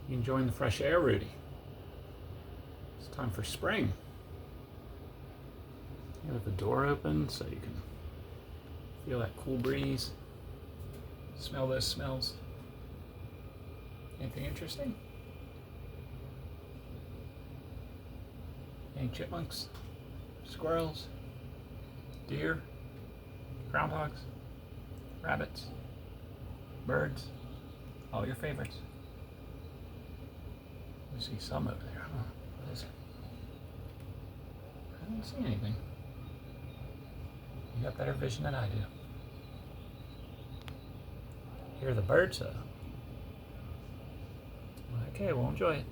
You enjoying the fresh air, Rudy? It's time for spring. You have the door open so you can feel that cool breeze. Smell those smells. Anything interesting? Any chipmunks? Squirrels? Deer? Groundhogs? Rabbits? Birds? All your favorites. I see some over there. Huh? What is it? I don't see anything. You got better vision than I do. Hear the birds though. Okay, we'll enjoy it.